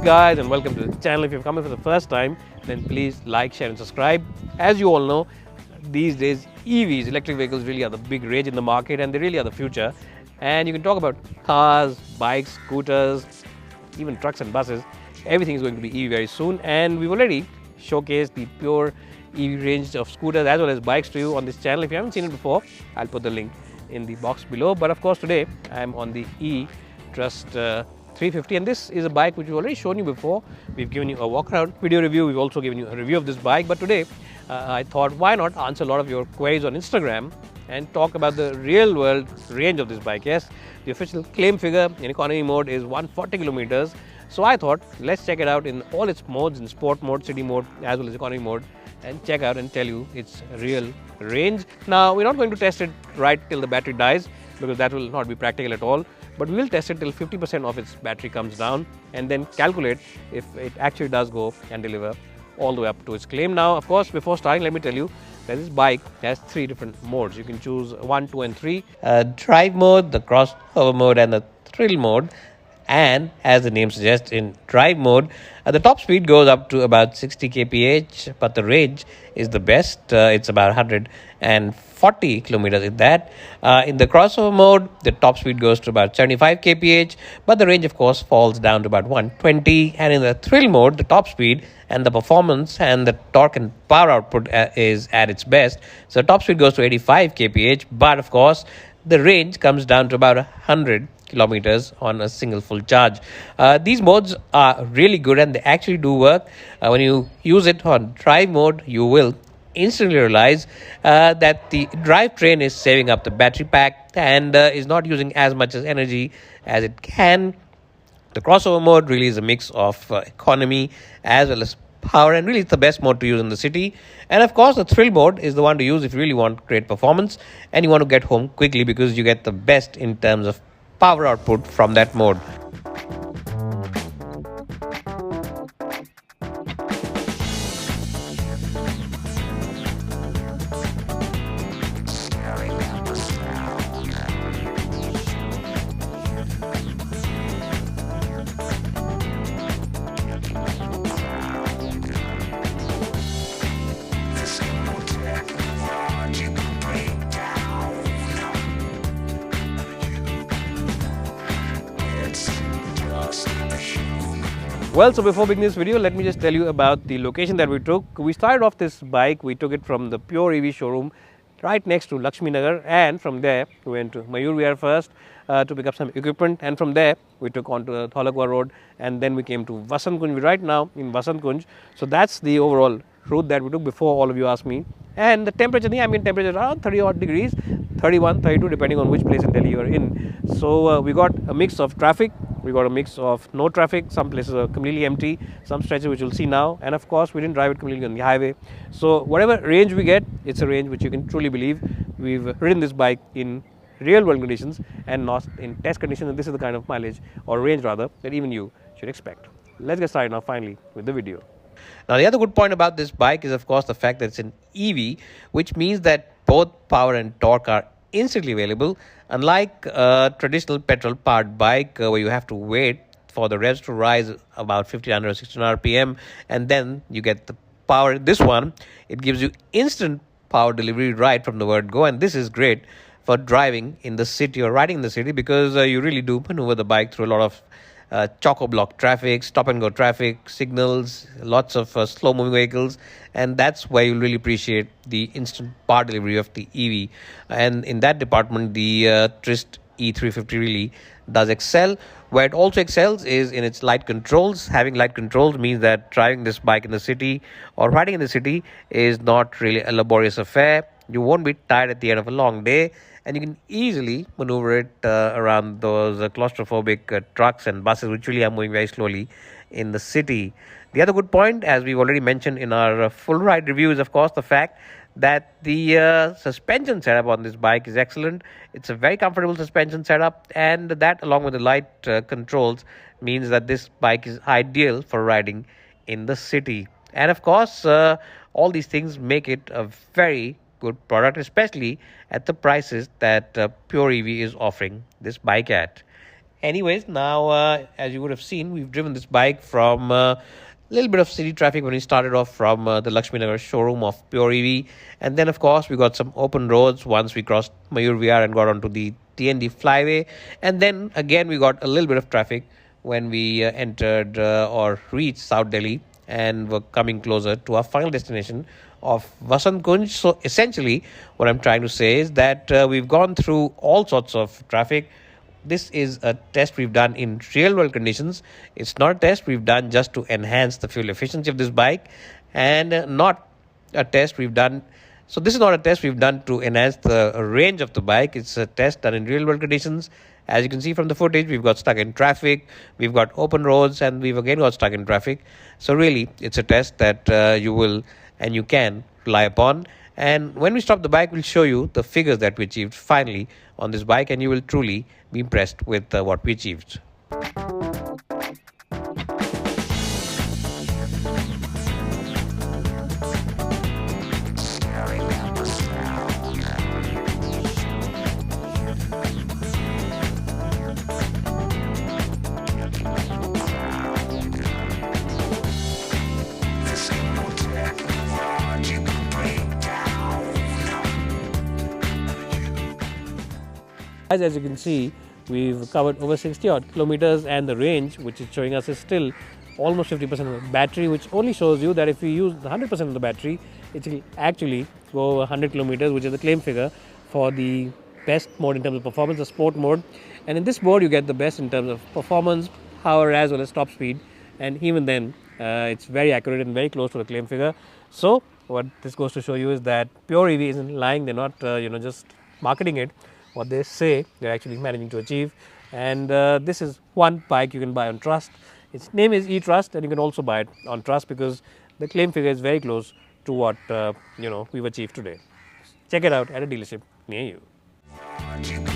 guys, and welcome to the channel. If you've come in for the first time, then please like, share and subscribe. As you all know, these days EVs, electric vehicles, really are the big rage in the market, and they really are the future. And you can talk about cars, bikes, scooters, even trucks and buses. Everything is going to be EV very soon, and we've already showcased the pure EV range of scooters as well as bikes to you on this channel. If you haven't seen it before, I'll put the link in the box below. But of course, today I'm on the Tryst 350, and this is a bike which we've already shown you before. We've given you a walk around video review. We've also given you a review of this bike. But today I thought, why not answer a lot of your queries on Instagram and talk about the real world range of this bike. Yes, the official claim figure in economy mode is 140 kilometers. So I thought, let's check it out in all its modes, in sport mode, city mode, as well as economy mode, and check out and tell you its real range. Now, we're not going to test it right till the battery dies, because that will not be practical at all. But we will test it till 50% of its battery comes down, and then calculate if it actually does go and deliver all the way up to its claim. Now, of course, before starting, let me tell you that this bike has 3 different modes. You can choose 1, 2 and 3. Drive mode, the crossover mode and the thrill mode. And as the name suggests, in drive mode, the top speed goes up to about 60 kph, but the range is the best. It's about 140 kilometers in that. In the crossover mode, the top speed goes to about 75 kph, but the range, of course, falls down to about 120. And in the thrill mode, the top speed and the performance and the torque and power output is at its best. So top speed goes to 85 kph, but of course, the range comes down to about 100 kilometers on a single full charge. These modes are really good, and they actually do work. When you use it on drive mode, you will instantly realize that the drivetrain is saving up the battery pack and is not using as much as energy as it can. The crossover mode really is a mix of economy as well as power, and really it's the best mode to use in the city. And of course, the thrill mode is the one to use if you really want great performance and you want to get home quickly, because you get the best in terms of power output from that mode. Well, so before beginning this video, let me just tell you about the location that we took. We started off this bike, we took it from the Pure EV showroom right next to Lakshmi Nagar, and from there we went to Mayur Vihar first to pick up some equipment, and from there we took on to the Tholakwa road, and then we came to Vasant Kunj. We're right now in Vasant Kunj. So that's the overall route that we took before all of you asked me. And the temperature, the ambient temperature around 30 odd degrees, 31, 32 depending on which place in Delhi you are in. So we got a mix of traffic, we got a mix of no traffic, some places are completely empty, some stretches which you'll see now, and of course we didn't drive it completely on the highway. So whatever range we get, it's a range which you can truly believe. We've ridden this bike in real world conditions and not in test conditions, and this is the kind of mileage, or range rather, that even you should expect. Let's get started now finally with the video. Now, the other good point about this bike is, of course, the fact that it's an EV, which means that both power and torque are instantly available, unlike a traditional petrol powered bike where you have to wait for the revs to rise about 1500 or 1600 rpm and then you get the power. This one, it gives you instant power delivery right from the word go, and this is great for driving in the city or riding in the city, because you really do maneuver the bike through a lot of chock-a-block traffic, stop-and-go traffic, signals, lots of slow-moving vehicles, and that's where you'll really appreciate the instant power delivery of the EV. And in that department, the Tryst E350 really does excel. Where it also excels is in its light controls. Having light controls means that driving this bike in the city or riding in the city is not really a laborious affair. You won't be tired at the end of a long day, and you can easily maneuver it around those claustrophobic trucks and buses which really are moving very slowly in the city. The other good point, as we've already mentioned in our full ride review, is of course the fact that the suspension setup on this bike is excellent. It's a very comfortable suspension setup, and that, along with the light controls, means that this bike is ideal for riding in the city. And of course, all these things make it a very good product, especially at the prices that Pure EV is offering this bike at. Anyways, now as you would have seen, we've driven this bike from a little bit of city traffic when we started off from the Lakshmi Nagar showroom of Pure EV, and then of course we got some open roads once we crossed Mayur VR and got onto the TND flyway, and then again we got a little bit of traffic when we entered or reached South Delhi and were coming closer to our final destination of Vasant Kunj. So essentially, what I'm trying to say is that we've gone through all sorts of traffic. This is a test we've done in real world conditions. It's not a test we've done just to enhance the fuel efficiency of this bike, and not a test we've done. So this is not a test we've done to enhance the range of the bike. It's a test done in real world conditions. As you can see from the footage, we've got stuck in traffic, we've got open roads, and we've again got stuck in traffic. So really, it's a test that you will and you can rely upon. And when we stop the bike, we'll show you the figures that we achieved finally on this bike, and you will truly be impressed with what we achieved. As you can see, we've covered over 60 odd kilometers, and the range which is showing us is still almost 50% of the battery, which only shows you that if we use 100% of the battery, it will actually go over 100 kilometers, which is the claim figure for the best mode in terms of performance, the sport mode. And in this mode, you get the best in terms of performance, power, as well as top speed. And even then, it's very accurate and very close to the claim figure. So what this goes to show you is that Pure EV isn't lying. They're not, just marketing it. What they say, they're actually managing to achieve. And this is one bike you can buy on Tryst. Its name is Tryst, and you can also buy it on Tryst because the claim figure is very close to what we've achieved today. Check it out at a dealership near you.